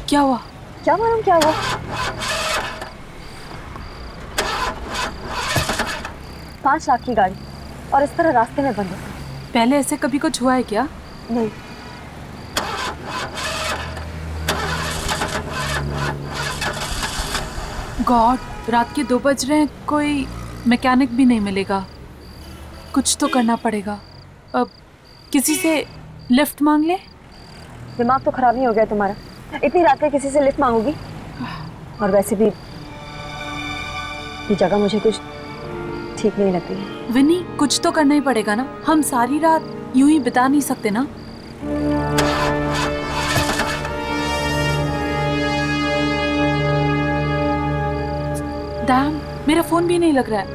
क्या हुआ? क्या मालूम क्या हुआ। 5 लाख की गाड़ी और इस तरह रास्ते में बंद। पहले ऐसे कभी कुछ हुआ है क्या? नहीं। गॉड, रात के 2 बज रहे हैं, कोई मैकेनिक भी नहीं मिलेगा। कुछ तो करना पड़ेगा। अब किसी से लिफ्ट मांग ले। दिमाग तो खराब नहीं हो गया तुम्हारा? इतनी रात में किसी से लिफ्ट मांगोगी? और वैसे भी ये जगह मुझे कुछ ठीक नहीं लग रही है। विनी, कुछ तो करना ही पड़ेगा ना। हम सारी रात यूं ही बिता नहीं सकते ना। डैम, मेरा फोन भी नहीं लग रहा है।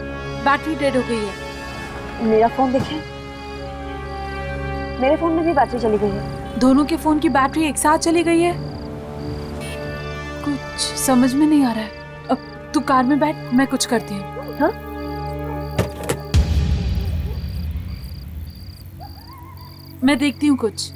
बैटरी डेड हो गई है। मेरा फोन देखें। मेरे फोन में भी बैटरी चली गई है। दोनों के फोन की बैटरी एक साथ चली गई है। कुछ समझ में नहीं आ रहा है। अब तू कार में बैठ, मैं कुछ करती हूँ। हाँ? मैं देखती हूँ कुछ।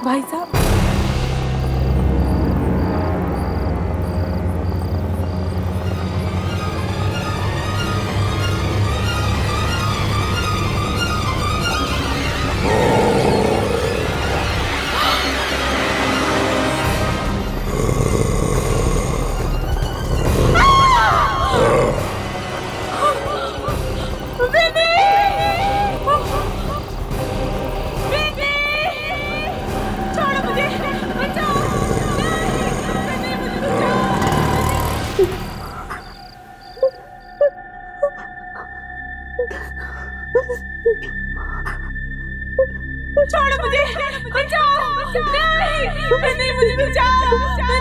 भाई साहब, छोड़ो मुझे, बचाओ! नहीं, मुझे बचाओ!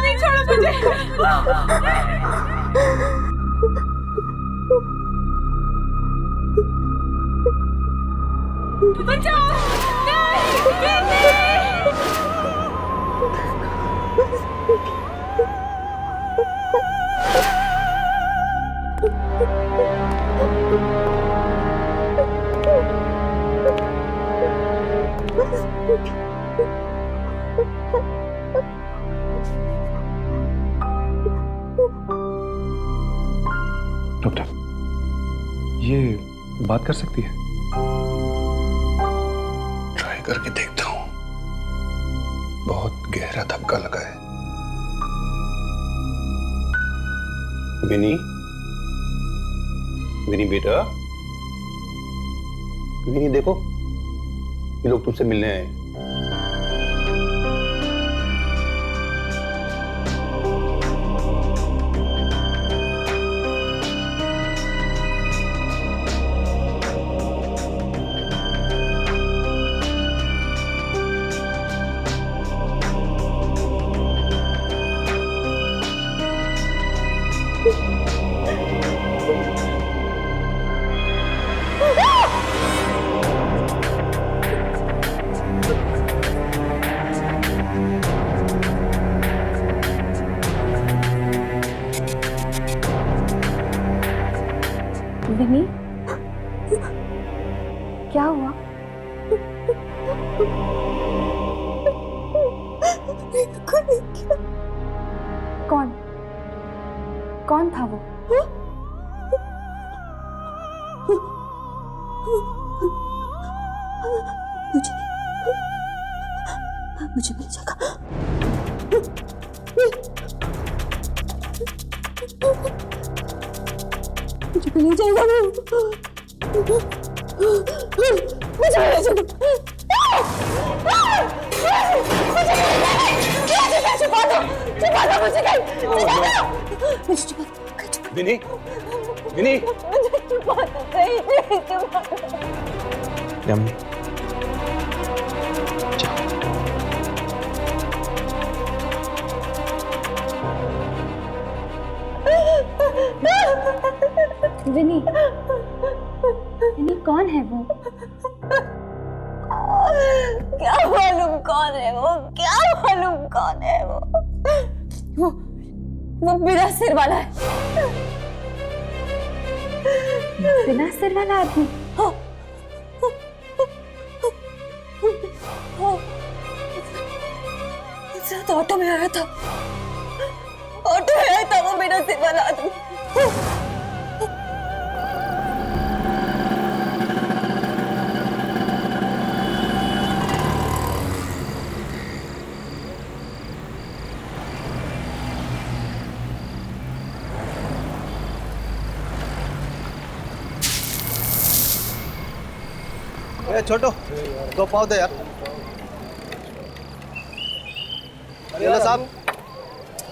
नहीं, छोड़ो मुझे! बचाओ! डॉक्टर, ये बात कर सकती है? ट्राई करके देखता हूं। बहुत गहरा धक्का लगा है। विनी, विनी बेटा, विनी देखो, ये लोग तुमसे मिलने आए। विनी, क्या हुआ? कौन कौन था वो? मुझे मिल जाएगा। ले जाएगा वो। मुझे ले चलो। छुपा दो मुझे कहीं। विनी, विनी, यम्मी, विनी, विनी कौन है वो? क्या मालूम कौन है वो, क्या मालूम कौन है वो बिना सिर वाला है। बिना सिर वाला आदमी? तो ऑटो में आया था, ऑटो में आया था वो बिना सिर वाला आदमी। ए छोटो, 2 पाव दे यार। अरे साहब,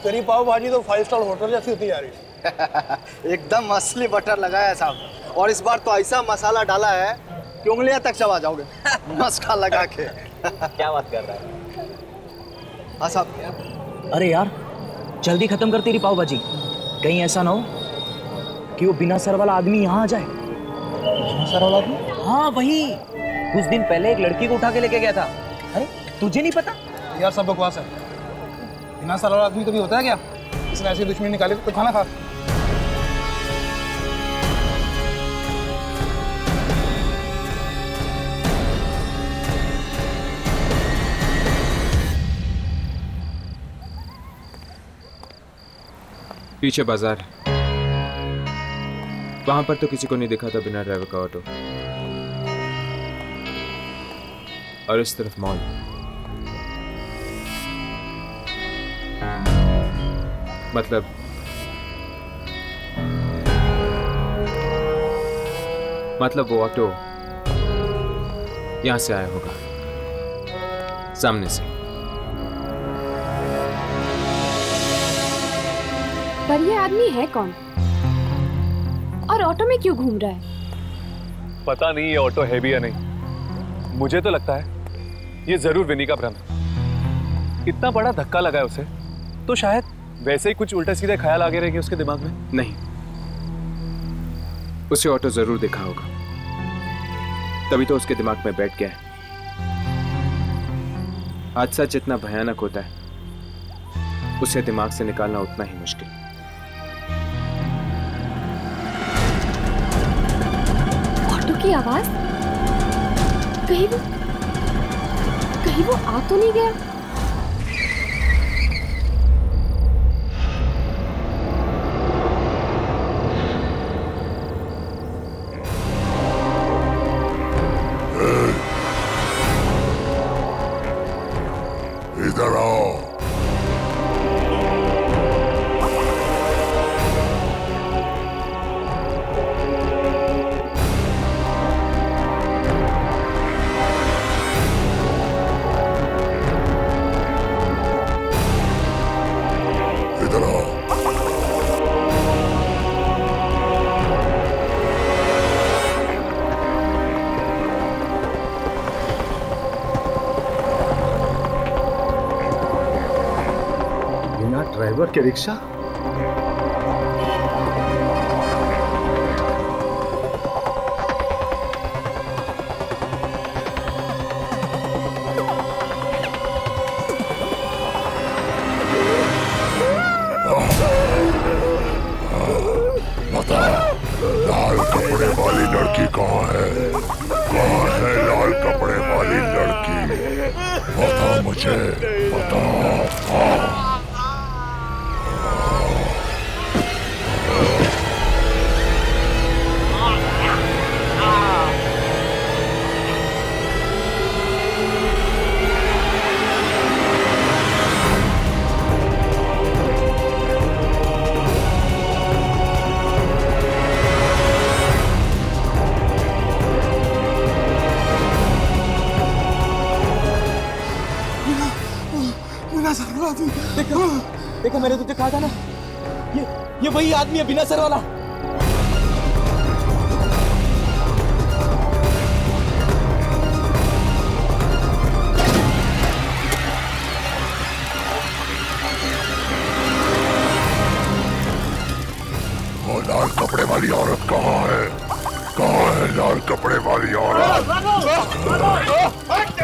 तेरी पाव भाजी तो 5 स्टार होटल जैसी होती जा रही है। एकदम असली बटर लगाया है साहब, और इस बार तो ऐसा मसाला डाला है कि उंगलियां तक चबा जाओगे मस्का लगा के। क्या बात कर रहा है? हाँ साहब। अरे यार, जल्दी खत्म कर तेरी पाव भाजी, कहीं ऐसा ना हो कि वो बिना सर वाला आदमी यहाँ आ जाए। बिना सर वाला आदमी? हाँ वही, कुछ दिन पहले एक लड़की को उठा के लेके गया था। अरे तुझे नहीं पता? यार सब बकवास है। बिना सर वाला आदमी कभी होता है क्या? इसने ऐसी दुश्मनी निकाली तो खाना खा। पीछे बाजार, वहां पर तो किसी को नहीं दिखा था बिना ड्राइवर का ऑटो। और इस तरफ मॉल। मतलब वो ऑटो यहां से आया होगा, सामने से। पर ये आदमी है कौन? और ऑटो में क्यों घूम रहा है? पता नहीं ये ऑटो है भी या नहीं। मुझे तो लगता है ये जरूर विनी का भ्रम है। इतना बड़ा धक्का लगा है उसे, तो शायद वैसे ही कुछ उल्टे सीधे ख्याल आगे रहेंगे उसके दिमाग में। नहीं, उसे ऑटो जरूर दिखा होगा, तभी तो उसके दिमाग में बैठ गया है। हादसा जितना भयानक होता है, उसे दिमाग से निकालना उतना ही मुश्किल। ऑटो की आवाज? कहीं वो आ तो नहीं गया? इधर आओ। इधर आओ। ड्राइवर के रिक्शा? बता, लाल कपड़े वाली लड़की कहाँ है? कहाँ है लाल कपड़े वाली लड़की? बता मुझे, बता। आदमी। देखा मैंने तुझे कहा था ना, ये वही आदमी है बिना सर वाला। वो लाल कपड़े वाली औरत कहाँ है? कहाँ है लाल कपड़े वाली औरत?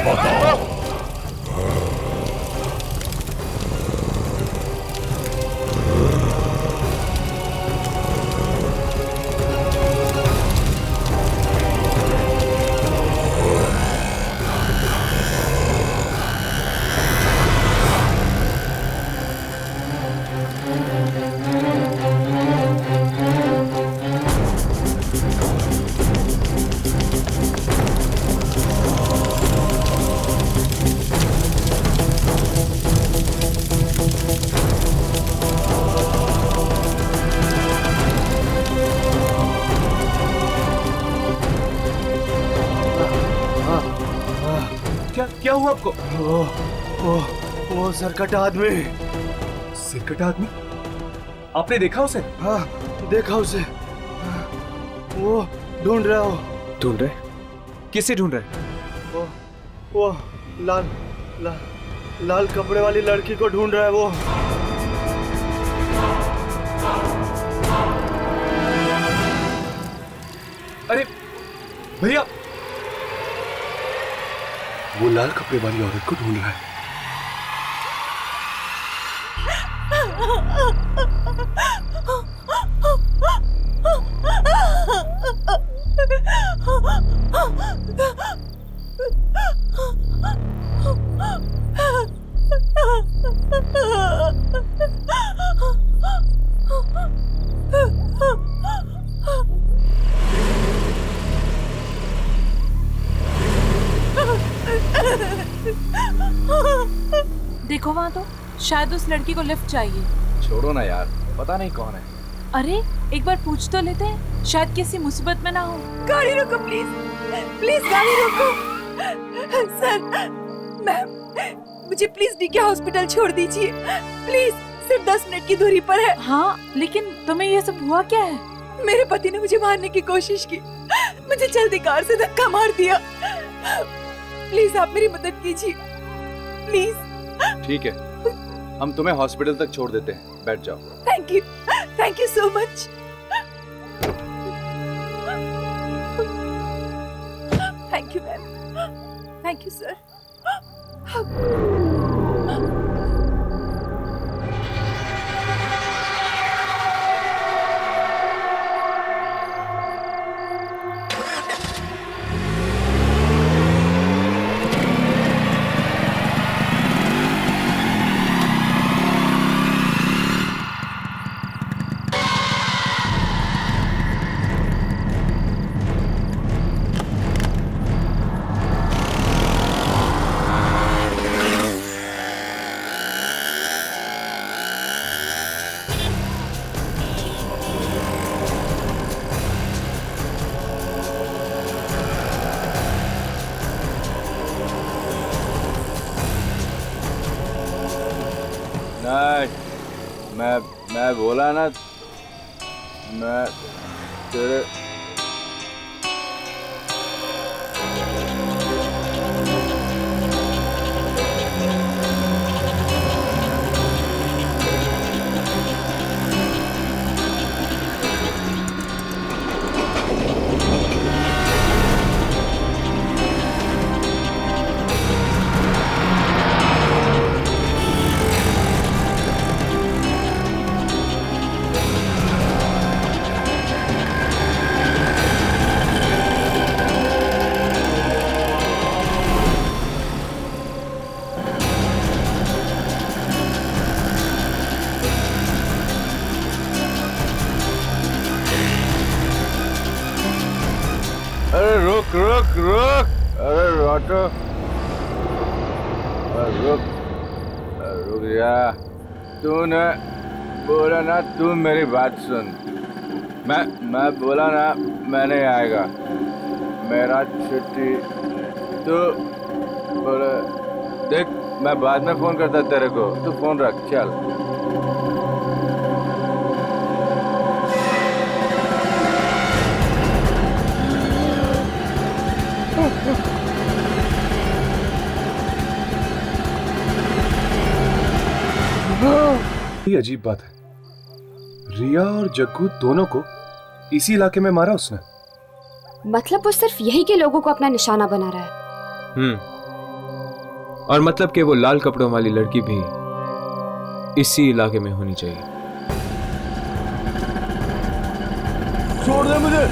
बताओ। क्या हुआ आपको? वो सरकटा आदमी। सिरकटा आदमी? आपने देखा उसे? हाँ, देखा उसे। वो ढूंढ रहा हो। ढूंढ रहे? किसे ढूंढ रहे? वो लाल कपड़े वाली लड़की को ढूंढ रहा है वो। अरे भैया, वो लाल कपड़े वाली औरत को ढूंढ रहा है। देखो वहां तो, शायद उस लड़की को लिफ्ट चाहिए। छोड़ो ना यार, पता नहीं कौन है। अरे एक बार पूछ तो लेते हैं, शायद किसी मुसीबत में ना हो। गाड़ी रोको प्लीज, प्लीज गाड़ी रोको। सर, मैम, मुझे प्लीज डीके हॉस्पिटल छोड़ दीजिए प्लीज। सिर्फ 10 मिनट की दूरी पर है। हाँ, लेकिन तुम्हें ये सब हुआ क्या है? मेरे पति ने मुझे मारने की कोशिश की, मुझे चलती कार से धक्का मार दिया। प्लीज आप मेरी मदद कीजिए प्लीज। ठीक है, हम तुम्हें हॉस्पिटल तक छोड़ देते हैं, बैठ जाओ। Thank you so much. Thank you ma'am, thank you sir. मैं बोला ना, मैं तेरे रुक रुक रुक, अरे ऑटो रुक रुक जा। तूने बोला ना, तू मेरी बात सुन। मैं बोला ना मैं नहीं आएगा, मेरा छुट्टी। तू बोले देख मैं बाद में फोन करता तेरे को, तू फोन रख चल। ये अजीब बात है, रिया और जग्गू दोनों को इसी इलाके में मारा उसने। मतलब वो सिर्फ यही के लोगों को अपना निशाना बना रहा है। और मतलब कि वो लाल कपड़ों वाली लड़की भी इसी इलाके में होनी चाहिए। छोड़ दे मुझे।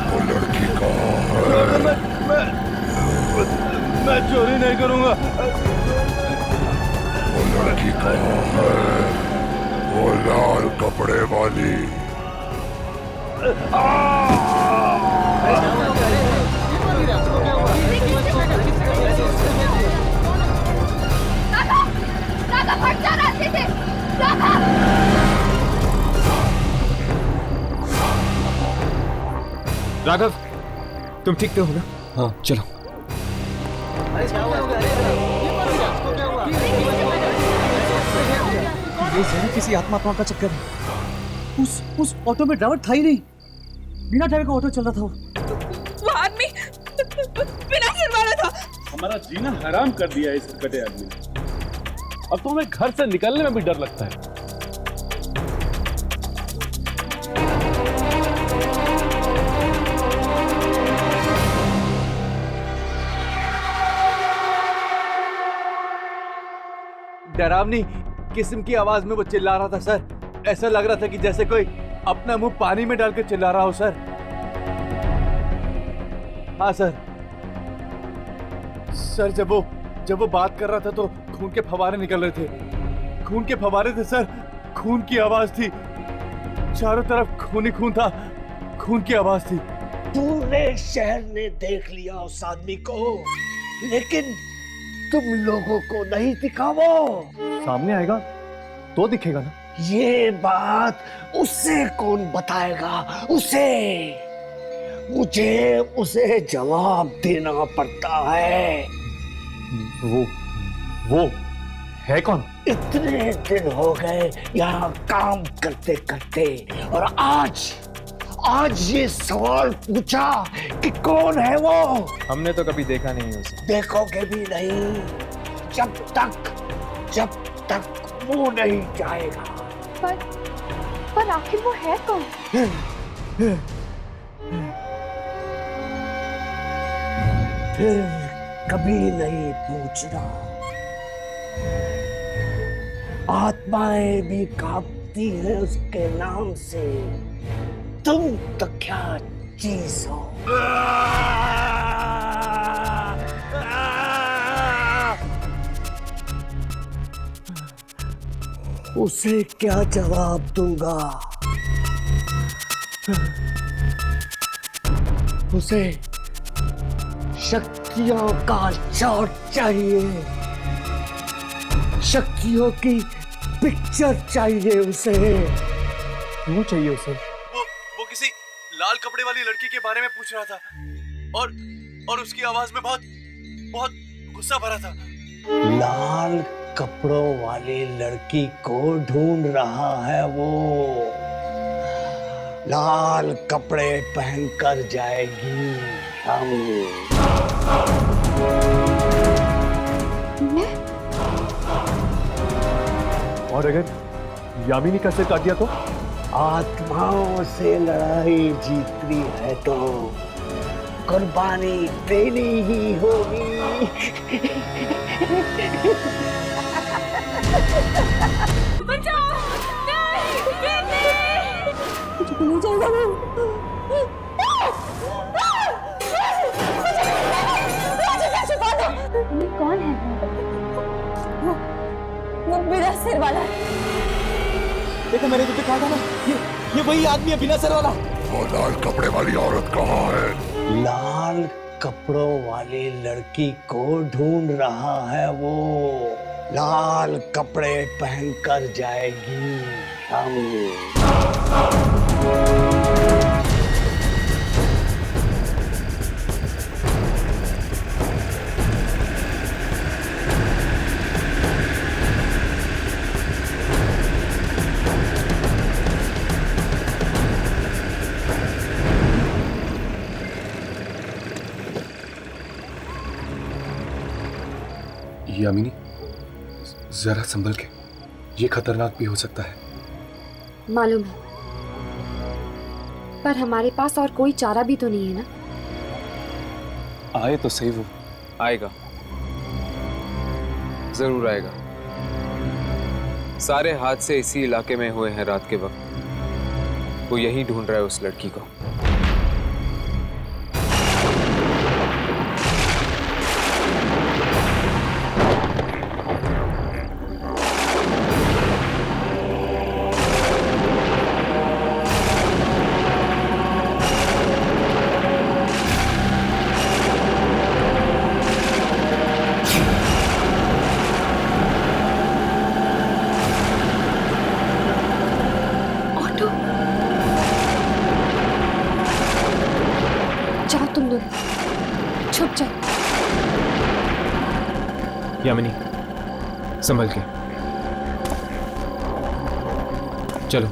वो लड़की कहाँ है? मैं चोरी नहीं करूंगा। वो लड़की कहाँ है? वो लाल कपड़े वाली। राघव, तुम ठीक तो हो ना? हाँ चलो। ये जरूर किसी आत्मा का चक्कर है। उस ऑटो में ड्राइवर था ही नहीं, बिना ड्राइवर का ऑटो चल रहा था। वो आदमी बिना सिर वाला था। हमारा जीना हराम कर दिया है इस कटे आदमी ने। अब तो हमें घर से निकलने में भी डर लगता है। डरावनी किस्म की आवाज में वो चिल्ला रहा था सर। ऐसा लग रहा था कि जैसे कोई अपना मुंह पानी में डाल के चिल्ला रहा हो सर। हाँ सर। सर जब वो बात कर रहा था तो खून के फव्वारे निकल रहे थे। खून के फव्वारे थे सर। खून की आवाज थी। चारों तरफ खून ही खून था। खून की आवाज थी। पूरे शहर ने देख लिया उस आदमी को, लेकिन तुम लोगों को नहीं दिखा। वो सामने आएगा तो दिखेगा ना। ये बात उसे कौन बताएगा? मुझे उसे जवाब देना पड़ता है। वो है कौन? इतने दिन हो गए यहाँ काम करते करते, और आज ये सवाल पूछा कि कौन है वो। हमने तो कभी देखा नहीं उसे। देखोगे भी नहीं जब तक वो नहीं जाएगा। पर आखिर वो है कौन? फिर कभी नहीं पूछना। आत्माएं भी कांपती हैं उसके नाम से। तुम तो क्या चीज हो? उसे क्या जवाब दूंगा? उसे शक्तियों का शॉट चाहिए। शक्तियों की पिक्चर चाहिए उसे। क्यों चाहिए उसे? वो किसी लाल कपड़े वाली लड़की के बारे में पूछ रहा था, और उसकी आवाज में बहुत गुस्सा भरा था। लाल कपड़ों वाली लड़की को ढूंढ रहा है वो। लाल कपड़े पहनकर जाएगी हम। और अगर यामिनी का सिर काट दिया तो? आत्माओं से लड़ाई जीतनी है तो कुर्बानी देनी ही होगी। बचाओ! नहीं जाएगा ये कौन है? वो बिना सिर वाला। देखो मैंने तुझे कहा था ना, ये वही आदमी है बिना सर वाला। वो लाल कपड़े वाली औरत कहाँ है? लाल कपड़ों वाली लड़की को ढूंढ रहा है वो। लाल कपड़े पहनकर जाएगी हम। यामिनी, जरा संभल के, ये खतरनाक भी हो सकता है। मालूम है, पर हमारे पास और कोई चारा भी तो नहीं है ना। आए तो सही वो। आएगा, जरूर आएगा। सारे हादसे इसी इलाके में हुए हैं रात के वक्त। वो यही ढूंढ रहा है उस लड़की को। जाओ तुम दोनों, छुप जाओ। यामिनी, संभल के चलो।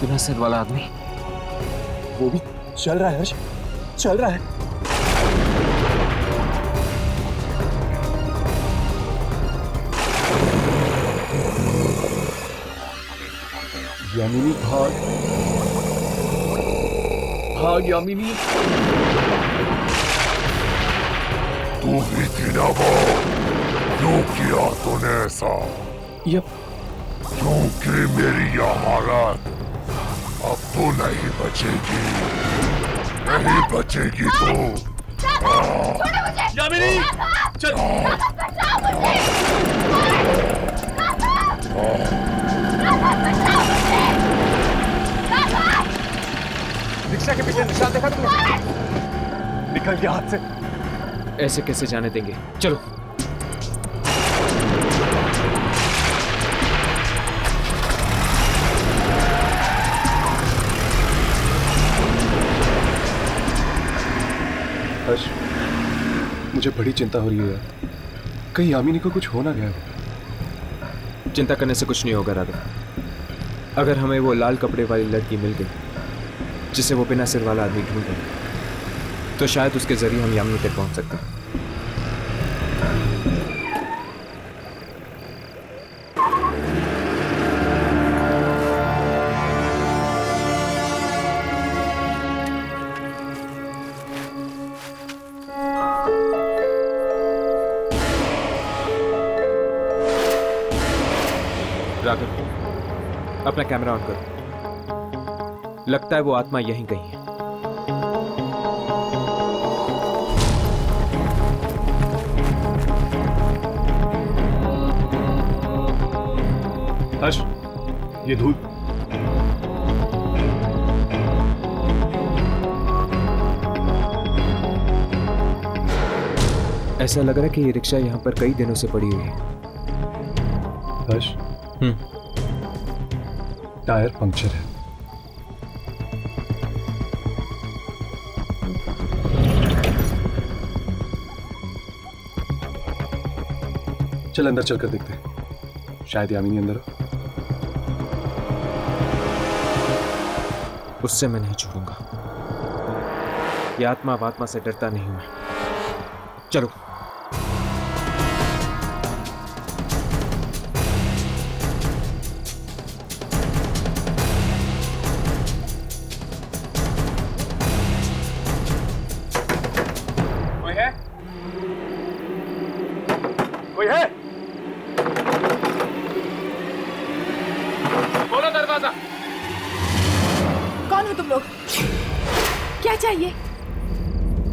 बिना सिर वाला आदमी, वो भी चल रहा है हर्ष, चल रहा है। यामिनी भाग, भाग यामिनी। तू भी थी ना वो, क्यों किया तूने ऐसा? क्योंकि मेरी यह हालत अब तो नहीं बचेगी, नहीं बचेगी तो। यामिनी, चल। रिक्शा के पीछे निशान देखा तुमने? निकल गया हाथ से। ऐसे कैसे जाने देंगे? चलो। हर्ष, मुझे बड़ी चिंता हो रही है यार। कहीं यामिनी को कुछ हो ना गया हो। चिंता करने से कुछ नहीं होगा राघव। अगर हमें वो लाल कपड़े वाली लड़की मिल गई जिसे वो बिना सिर वाला आदमी ढूंढ रहा है, तो शायद उसके जरिए हम यामिनी तक पहुंच सकते हैं। राघव, अपना कैमरा ऑन करो। लगता है वो आत्मा यहीं कहीं है। हर्ष, ये धूल। ऐसा लग रहा है कि ये रिक्शा यहाँ पर कई दिनों से पड़ी हुई है। हर्ष, टायर पंक्चर है। चल अंदर चलकर देखते हैं, शायद यामिनी अंदर हो। उससे मैं नहीं छोड़ूंगा। ये आत्मा वात्मा से डरता नहीं हूं मैं। चलो। कोई है? कोई है? तुम लोग? क्या चाहिए?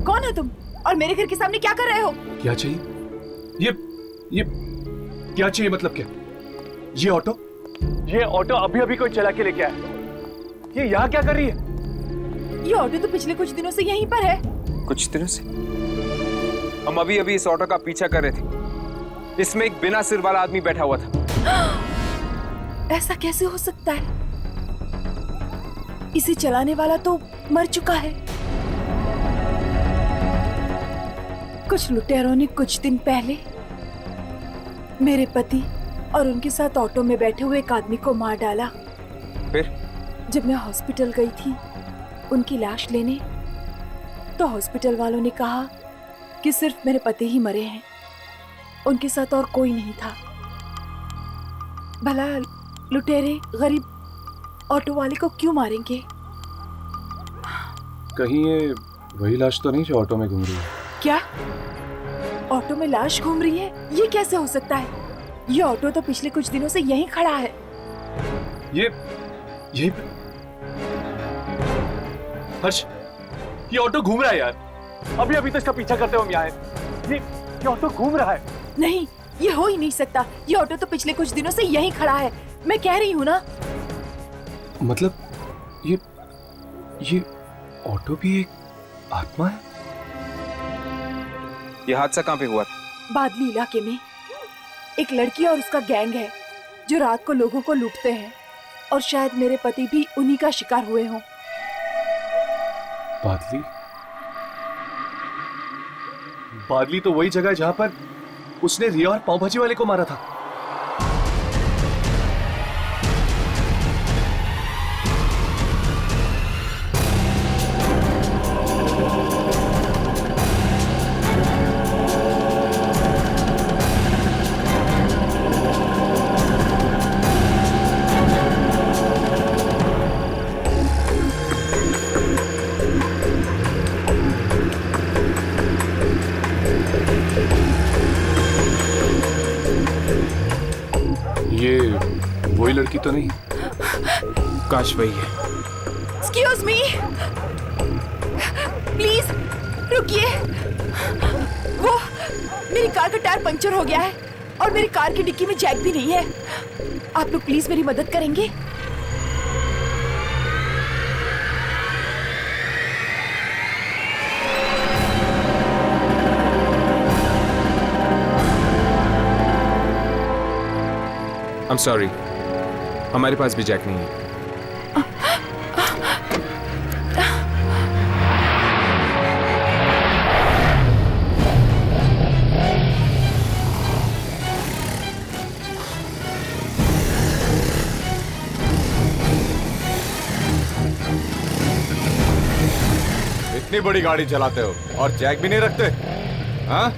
कौन हो तुम और मेरे घर के सामने क्या कर रहे हो? क्या चाहिए? ये क्या चाहिए मतलब क्या? ये ऑटो अभी अभी कोई चला के लेके आया। ये यहाँ क्या कर रही है? ये ऑटो तो पिछले कुछ दिनों से यहीं पर है। कुछ दिनों से? हम अभी अभी इस ऑटो का पीछा कर रहे थे। इसमें एक बिना सिर वाला आदमी बैठा हुआ था। ऐसा कैसे हो सकता है? इसे चलाने वाला तो मर चुका है। कुछ लुटेरों ने कुछ दिन पहले मेरे पति और उनके साथ ऑटो में बैठे हुए एक आदमी को मार डाला। फिर जब मैं हॉस्पिटल गई थी उनकी लाश लेने, तो हॉस्पिटल वालों ने कहा कि सिर्फ मेरे पति ही मरे हैं, उनके साथ और कोई नहीं था। भला लुटेरे गरीब ऑटो वाले को क्यों मारेंगे? कहीं ये वही लाश तो नहीं जो ऑटो में घूम रही है? क्या ऑटो में लाश घूम रही है? ये कैसे हो सकता है? ये ऑटो तो पिछले कुछ दिनों से यहीं खड़ा है। यही पे हर्ष, ये ऑटो घूम रहा है यार। अभी अभी तो इसका पीछा करते हुए हम यहाँ आए। ये ऑटो घूम रहा है। नहीं, ये हो ही नहीं सकता। ये ऑटो तो पिछले कुछ दिनों से यहीं खड़ा है। मैं कह रही हूँ ना। मतलब ये ऑटो भी एक आत्मा है? ये हादसा कहाँ पे हुआ? बादली इलाके में एक लड़की और उसका गैंग है जो रात को लोगों को लूटते हैं, और शायद मेरे पति भी उन्हीं का शिकार हुए हों। बादली तो वही जगह है जहां पर उसने रिया और पाव भाजी वाले को मारा था। ये वही लड़की तो नहीं? काश वही है। Excuse me, प्लीज रुकिए। वो मेरी कार का टायर पंचर हो गया है और मेरी कार की डिक्की में जैक भी नहीं है। आप लोग प्लीज मेरी मदद करेंगे? I'm sorry, हमारे पास भी जैक नहीं है। इतनी बड़ी गाड़ी चलाते हो और जैक भी नहीं रखते? हाँ?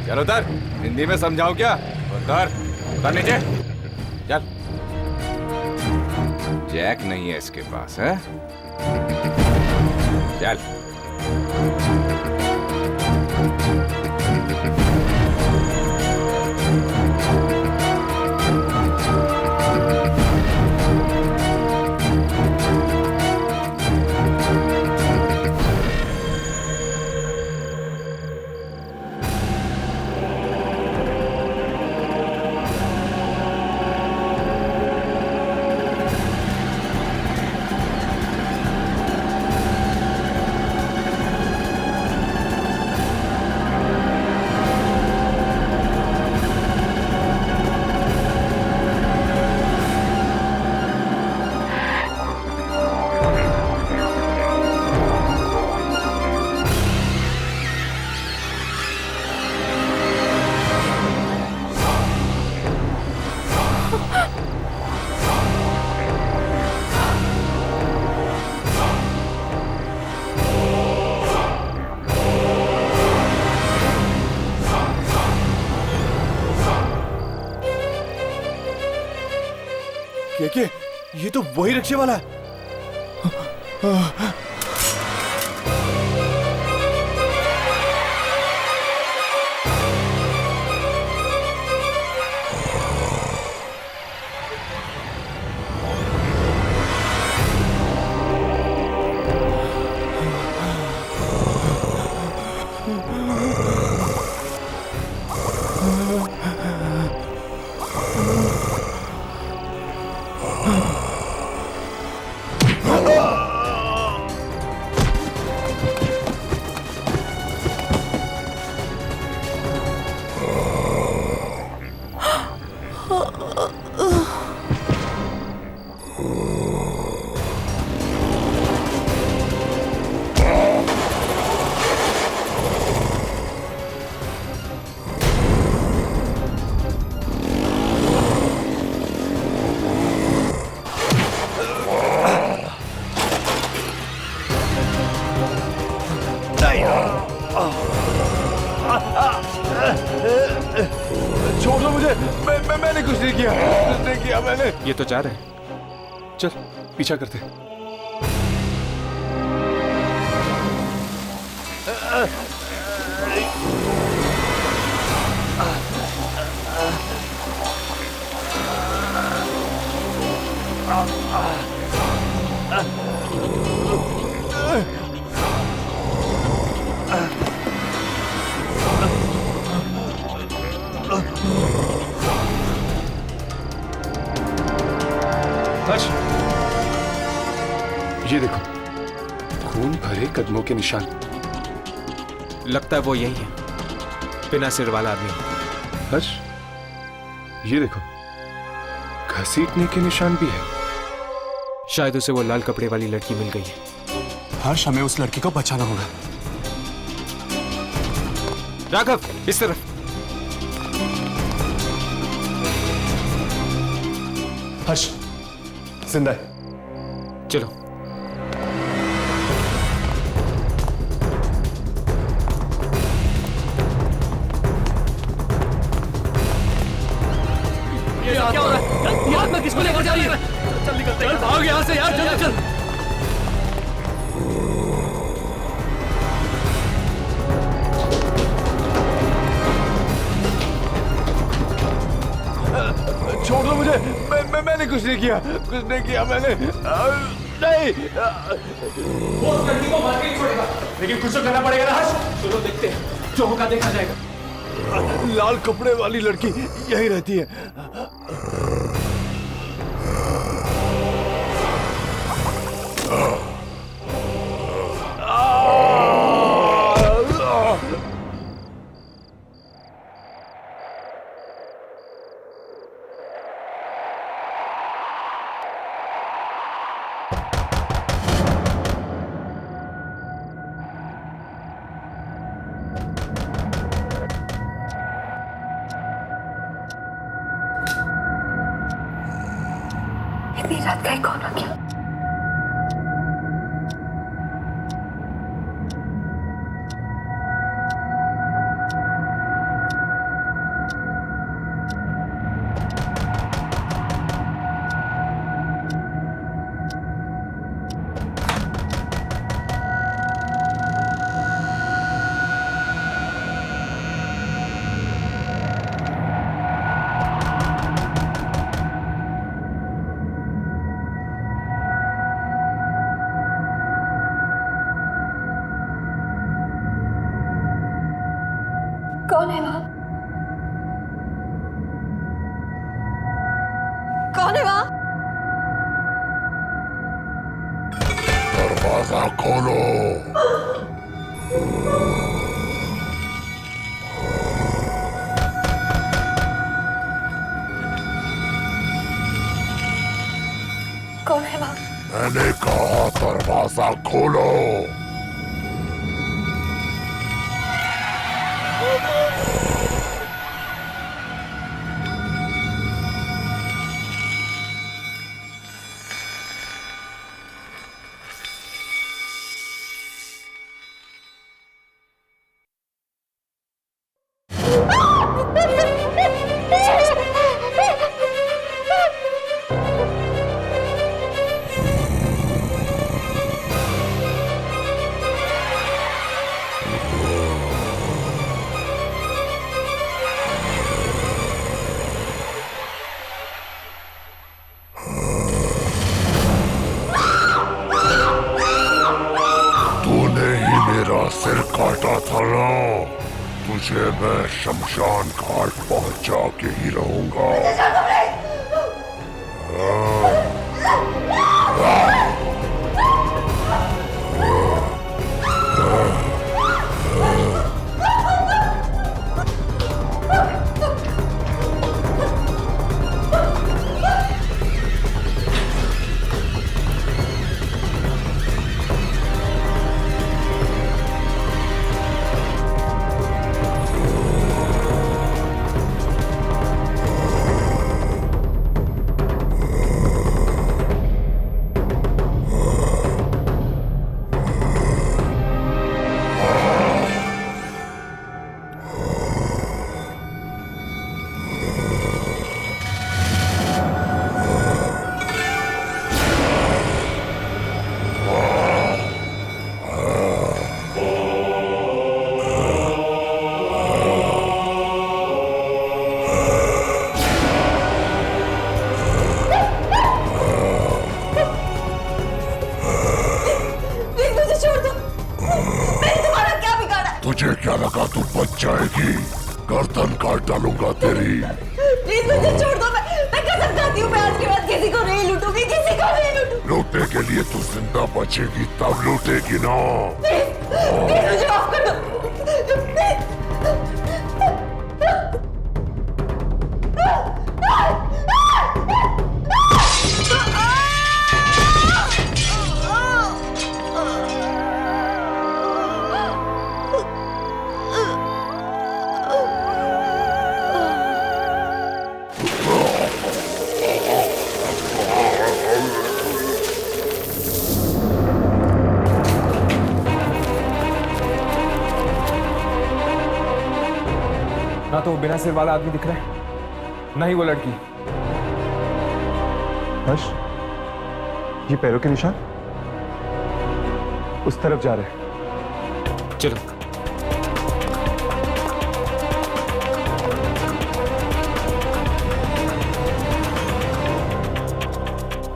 चलो उतर, हिंदी में समझाऊं क्या? उतर नीचे चल। जैक नहीं है इसके पास, है? चल। के ये तो वही रिक्शे वाला है। छोड़ दो मुझे, मैंने कुछ नहीं किया, कुछ नहीं किया मैंने। ये तो जा रहे हैं, चल पीछा करते। हर्ष, ये देखो, खून भरे कदमों के निशान। लगता है वो यही है, बिना सिर वाला आदमी। हर्ष, ये देखो, घसीटने के निशान भी है। शायद उसे वो लाल कपड़े वाली लड़की मिल गई है। हर्ष, हमें उस लड़की को बचाना होगा। राघव, इस तरफ। हर्ष जिंदा है। चलो। ये क्या हो रहा है? ये आत्मा किसको लेकर जा रही है? चल निकलते हैं, भाग यहाँ से यार, जल्दी चल। छोड़ दो मुझे, मैंने कुछ नहीं किया, कुछ नहीं किया मैंने। नहीं, वो उस लड़की को मार के ही छोड़ेगा, लेकिन कुछ तो करना पड़ेगा ना हर्ष। चलो देखते हैं, जो होगा देखा जाएगा। लाल कपड़े वाली लड़की यही रहती है। इतनी रात का कौन आ गया? कौन है वहां? कौन है वहां? दरवाजा खोलो। कौन है वहां? मैंने कहा दरवाजा खोलो। सिर काटा था ना, तुझे मैं शमशान घाट पहुंचा के ही रहूंगा। लगा तू बच जाएगी, गर्दन काट डालूंगा तेरी। प्लीज मुझे छोड़ दो, मैं कसम खाती हूँ मैं आज के बाद किसी को नहीं लूटूंगी, किसी को नहीं लूटूंगी। लूटने के लिए तू जिंदा बचेगी तब लूटेगी ना। प्लीज मुझे माफ कर दो। ना तो वो बिना सिर वाला आदमी दिख रहा है, ना ही वो लड़की। हर्ष, ये पैरों के निशान उस तरफ जा रहे हैं। चलो।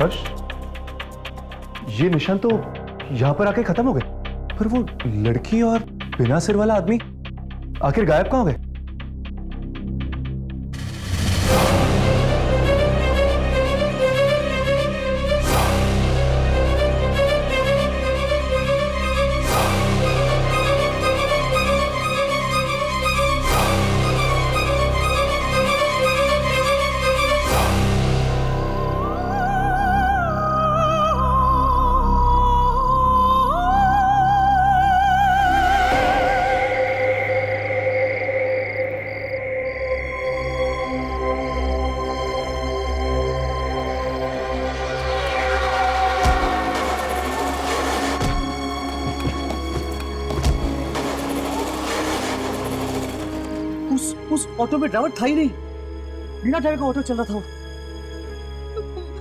हर्ष, ये निशान तो यहां पर आके खत्म हो गए, पर वो लड़की और बिना सिर वाला आदमी आखिर गायब कहां हो गए? उस ऑटो में ड्राइवर था ही नहीं, बिना ड्राइवर का ऑटो चल रहा था।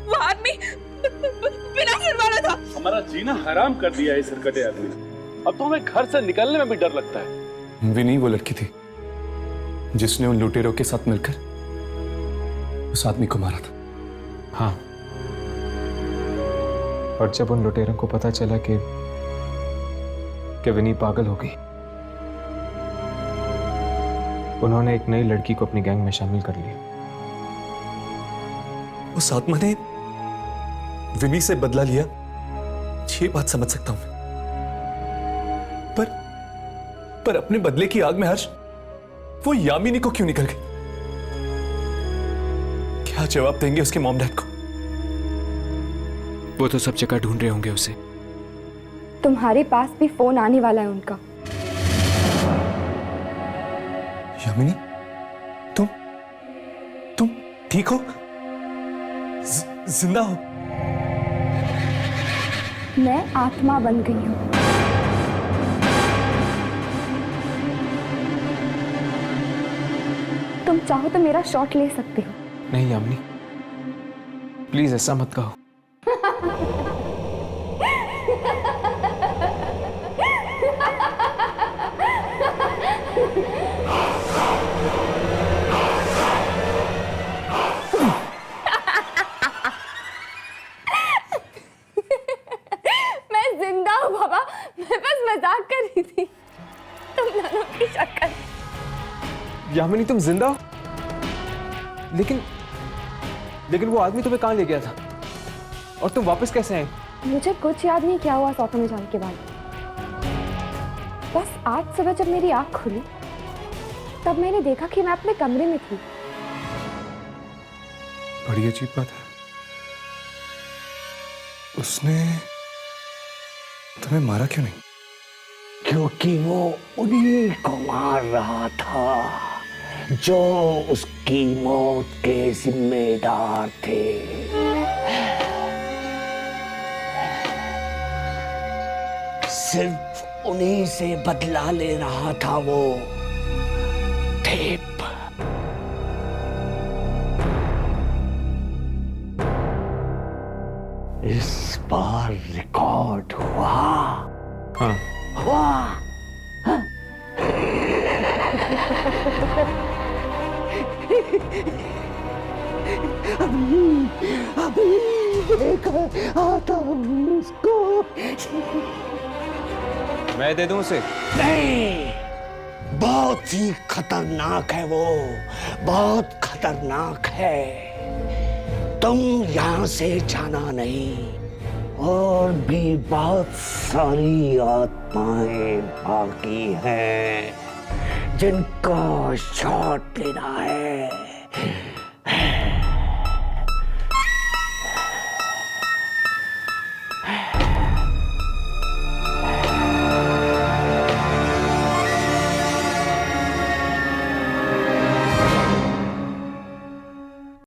वो आदमी बिना सिर वाला था। हमारा जीना हराम कर दिया है इस हरकते आदमी। अब तो हमें घर से निकलने में भी डर लगता है। विनी वो लड़की थी जिसने उन लुटेरों के साथ मिलकर उस आदमी को मारा था। हाँ, और जब उन लुटेरों को पता चला कि विनी पागल हो गई, उन्होंने एक नई लड़की को अपनी गैंग में शामिल कर लिया। उस आत्मा ने विनी से बदला लिया, ये बात समझ सकता हूं मैं, पर अपने बदले की आग में हर्ष वो यामिनी को क्यों निकल गई? क्या जवाब देंगे उसके मॉम डैड को? वो तो सब जगह ढूंढ रहे होंगे उसे। तुम्हारे पास भी फोन आने वाला है उनका। यामिनी, तुम ठीक हो? जिंदा हो? मैं आत्मा बन गई हूँ। तुम चाहो तो मेरा शॉट ले सकते हो। नहीं यामिनी, प्लीज ऐसा मत कहो। मैं जिंदा हूँ बाबा, मैं बस मजाक कर रही थी। तुम दोनों की शक्ल। यामिनी तुम जिंदा हो? लेकिन वो आदमी तुम्हें कहाँ ले गया था? और तुम वापस कैसे आए? मुझे कुछ याद नहीं क्या हुआ इस ऑटो में जाने के बाद। बस आज सुबह जब मेरी आंख खुली तब मैंने देखा कि मैं अपने कमरे में थी। बड़ी अजीब बात है। उसने तुम्हें मारा क्यों नहीं? क्योंकि वो उन्हीं को मार रहा था जो उसकी मौत के जिम्मेदार थे। सिर्फ उन्हीं से बदला ले रहा था वो टेप। इस बार रिकॉर्ड हुआ। हाँ। हुआ। अभी लेकर आता हूँ उसको। मैं दे दूं उसे? नहीं, बहुत ही खतरनाक है वो, बहुत खतरनाक है। तुम यहाँ से जाना नहीं, और भी बहुत सारी आत्माएं बाकी हैं जिनका शॉट लेना है।